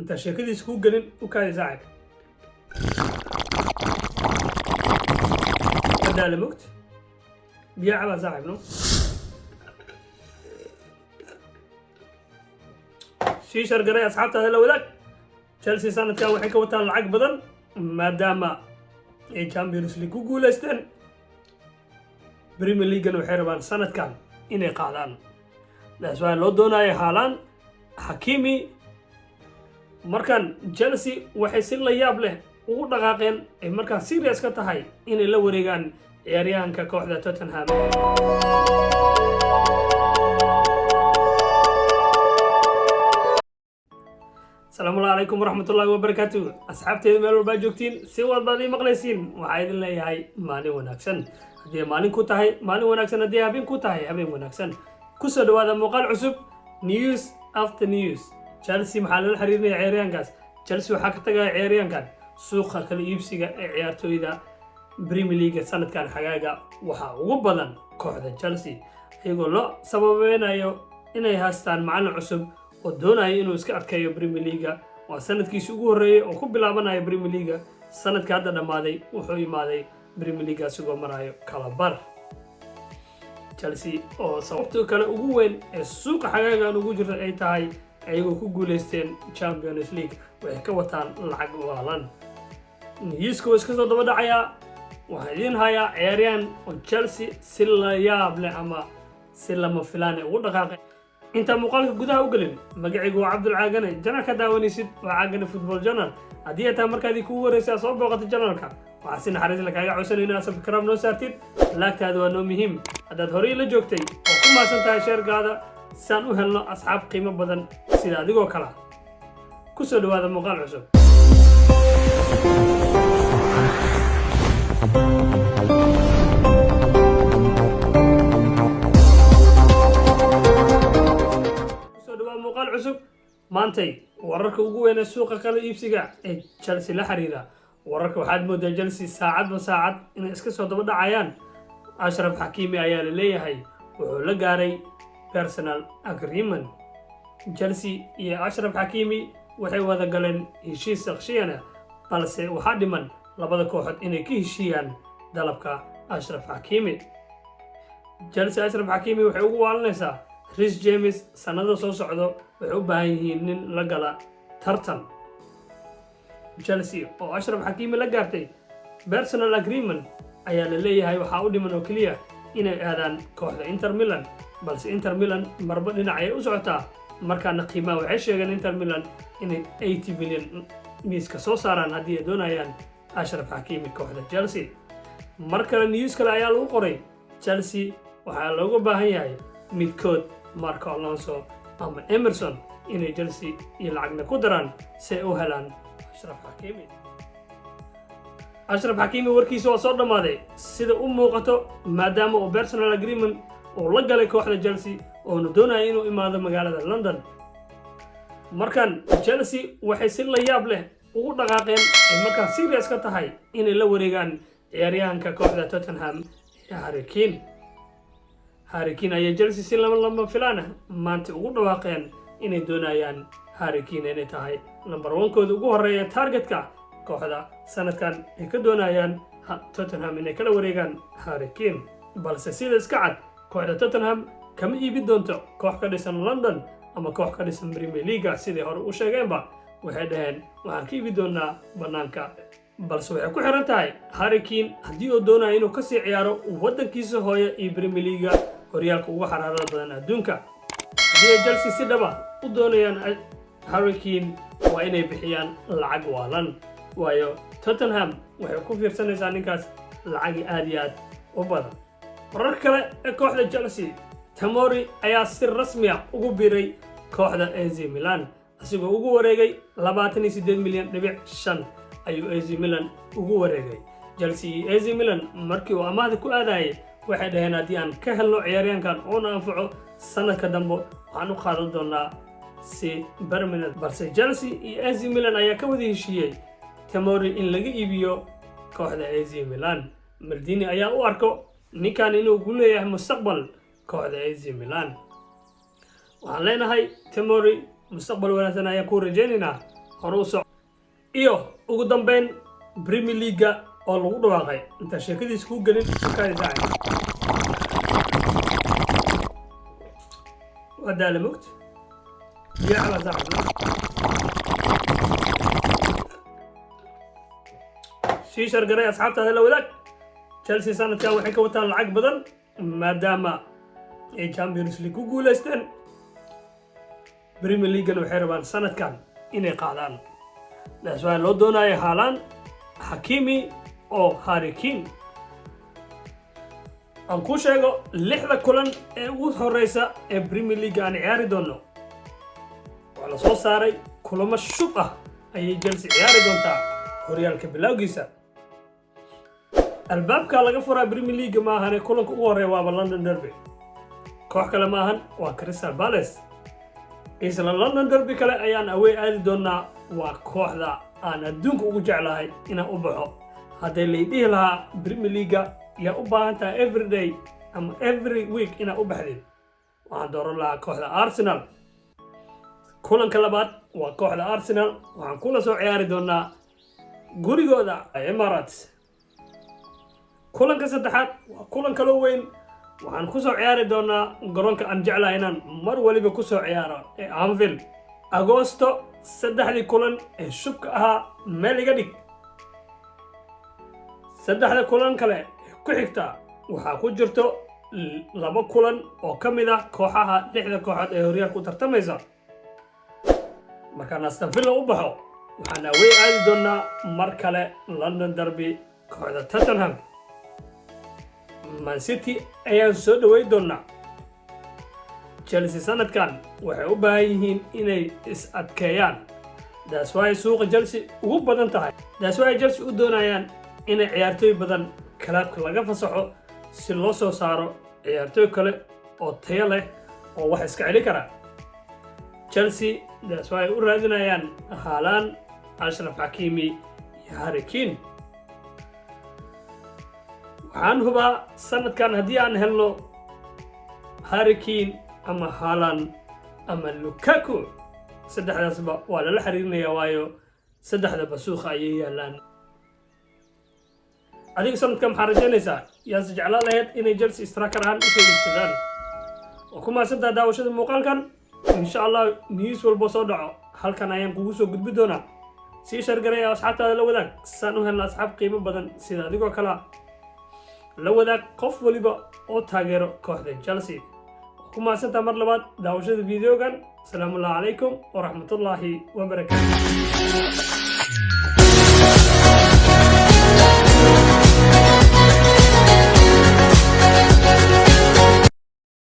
انت شركتي سكوك قلن وكان يزعق هذا لمكت بيعبا زعق نو شيشر قري أصحابته هذا لو ذاك تشيلسي سنة كان وحكي وتان العق بدن ما دام الشامبيونز ليج وجولستن بريمير ليج وحربان سنة كان إني قادان لأسوأ لو دونا حالان حكيمي مركان تشيلسي وحيصير لا ياب له ودقاقين مركان سيريس كتهاي إني لو وريغان عياريان ككوحدة توتنهام السلام عليكم ورحمة الله وبركاته أصحابتي ميل walba joogtiin si walba ay maqlaysiin waxa idin leeyahay maalin wanaagsan hadii maalin ku tahay maalin wanaagsan hadii habeen ku tahay habeen wanaagsan ku soo dhawaada muuqaal cusub news after news Chelsea maxaa la xiriirinaya ciyaaryahankaas Chelsea waxa ka tagay ciyaaryahankan suuqa kala iibsiga ee ciyaartooyda Premier League sanadkan xagaaga waxa ugu badan kooxda Chelsea iyagoo loo sababeynayo inay haystaan macallin cusub oo doonaya inuu iska adkeeyo Premier League waa sanadkiisa ugu horeeyay oo ku bilaabanayo Premier League sanadka hadda dhamaaday wuxuu imaaday Premier League asagoo marayo kala bar Chelsea oo sababta kale ugu weyn ee suuqa xagaagan ugu jirta ay tahay ayagoo ku guuleysteen Champions League waxay ka wataan lacag waalan niisku iska soo daba dhacaya waxa idin haya ciyaaryahan oo Chelsea si la yaab leh ama si lama filaan ugu dhaqaaqay انت مقالك gudaha u galin magacaygu waa Cabdul Caagane janalka daawanisid waa Caagane Football Channel hadii aad markaadii ku wareysay soo booqato janalka waxa si naxariis la kaaga codsanayna subscribe noo saartid laagtaadu waa noo muhiim hadaad horey la joogtay oo ku maasantahay sheergaada san u helno asxaab qiimo badan sida adigoo kala ku soo dhawaada muuqaal cusub cusub maantay wararka ugu weyn ee suuqa kala iibsiga ee Chelsea la xiriira wararka waxaad moodaa Chelsea saacad inay iska soo daba dhacayaan Ashraf Hakimi ayaa la leeyahay wuxuu la gaaray personal agreement Chelsea iyo Ashraf Hakimi waxay wada galeen heshiis shakhsiyan balse waxa dhiman labada kooxood inay ka heshiiyaan dalabka Ashraf Hakimi Chelsea Ashraf Hakimi waxay ugu waalanaysaa Reece James sanado soo socdo wuxuu u baahan yihiin nin la gala tartan Chelsea oo Ashraf Hakimi la gaartay personal agreement ayaa la leeyahay waxa u dhiman oo kaliya inay aadaan kooxda Inter Milan balse Inter Milan marba dhinac ay u socotaa markaana qiimaha waxay sheegeen Inter Milan inay 80 bilyan miiska soo saaraan haddii ay doonayaan Ashraf Hakimi kooxda Chelsea markale news kale ayaa lagu qoray Chelsea waxa looga baahan yahay midkood Marco Alonso ama Emerson inay Chelsea iyo lacagna ku daraan si ay u helaan Ashraf Hakimi Ashraf Hakimi warkiisa waa soo dhamaaday sida u muuqato maadaama uu personal agreement oo la galay kooxda Chelsea oo doonayo inuu imaado magaalada London markan Chelsea waxay si la yaab leh ugu dhaqaaqeen marka serious ka tahay inay la wareegaan ciyaaryahanka kooxda Tottenham Harry Kane ayaa Chelsea si lama filaan maanta ugu dhawaaqeen inay doonayaan Harry Kane inay tahay number 1 kooda ugu horeeya targetka kooxda sanadkan ay ka doonayaan Tottenham inay kala wareegaan Harry Kane balse sida iska cad kooxda Tottenham kama iibin doonto koox ka dhisan London ama koox ka dhisan Premier League sidii hore u sheegeenba waxay dhaheen waxaan ka iibi doonaa banaanka balse waxay ku xiran tahay Harry Kane hadii uu doonayo inuu ka sii ciyaaro wadankiisa hooyo ee Premier League horyaalka ugu xaraarada badan adduunka hadii Chelsea si dhaba u doonayaan Harry Kane waa inay bixiyaan lacag waalan waayo Tottenham waxay ku fiirsanaysaa ninkaas lacag aad iyo aad u badan warar kale ee kooxda Chelsea Tomori ayaa si rasmi ah ugu biiray kooxda AC Milan asigoo ugu wareegay 28 milyan dhibic 5 ayuu AC Milan ugu wareegay Chelsea iyo AC Milan markii uu amaahda ku aadayay waxay dhaheen haddii aan ka helno ciyaaryahankan oo anfaco sanadka dambe waxaan u qaadan doonaa si permanent balse Chelsea iyo AC Milan ayaa ka wada heshiiyay Tomori in laga iibiyo kooxda AC Milan Maldini ayaa u arko ninkan inuu ku leeyahay mustaqbal kooxda AC Milan waxaan leenahay Tomori mustaqbal wanaagsan ayaa ku rajaynaynaa hore u soco iyo ugu dambeyn Premier League oo lagu dhawaaqay inta sheekadiisa ku gelin kaayay وهذا الموت يا على زعل شي شرقري أصحابته هذا الأولاد تشيلسي سنة كان وحكي وتان العق بدن ما دام الشامبيونز ليج وجولستن بريمير ليج وحربان سنة كان إني قاعدان ده سؤال لو دونا هالان حكيمي أو هاري كين aan ku sheego 6 kulan ee ugu horeysa ee Premier League aan ciyaari doono waa la soo saaray kulamo shub ah ayay Chelsea ciyaari doontaa horyaalka bilowgiisa albaabka laga furaa Premier League ma ahan kulanka ugu horeeya waa London Derby koox kale ma ahan waa Crystal Palace isla London Derby kale ayaan away aadi doonaa waa kooxda aan adduunka ugu jeclahay inaan u baxo haddii la idhihi lahaa Premier League يا أبانتا every day أم every week إنا أبحثين وعندور الله كوحدة أرسنال كلن كلابات وكوحدة أرسنال وعن كل سوء عياري دونا غوري غودا إمارات كلن كسدحات وكلن كلوين وعن كسو عياري دونا غرونك أنجعلا هنا مر ولي بكسو عيارا أنفيل أغوستو سدح لي كلن الشبك أها مالي قديك سدح لي كلن كله ku xigta waxa ku jirto 2 kulan oo kamid ah kooxaha 6 kooxood ee horyaalka u tartamaysa marka Aston Villa u baxo waxaan away aadi doonaa mar kale London Derby kooxda Tottenham Man City ayaan soo dhaweey doonaa Chelsea sanadkan waxay u baahan yihiin inay is adkeeyaan that's why suuqa Chelsea ugu badan tahay that's why Chelsea u doonayaan inay ciyaartoy badan كلابك laga fasaxo si loo soo saaro ciyaartoy kale oo tayo leh oo wax iska celi kara Chelsea that's why u raadinayaan Haaland Ashraf Hakimi iyo Harry Kane waxaan hubaa sanadkan haddii aan helno Harry Kane ama Haaland ama Lukaku saddexdaasba waa la xiriirinayaa waayo saddexda basuuqa ayay yaalaan adiga sanadkan maxaa rajaynaysaa yaa jeclaan lahayd inay Chelsea striker ahaan u soo iibsadaan وكما سنتا daawashada muuqaalkan insha Allah news walba soo dhaco halkan ayaan kugu soo gudbi doonaa si shargareeya asxaabtaada la wadaag san u helna asxaab qiimo badan sida adigoo kala la wadaag qof waliba oo taageero kooxda Chelsea kuma santa mar labaad daawashada videogan salaamu alaykum wa rahmatullahi wa barakatuh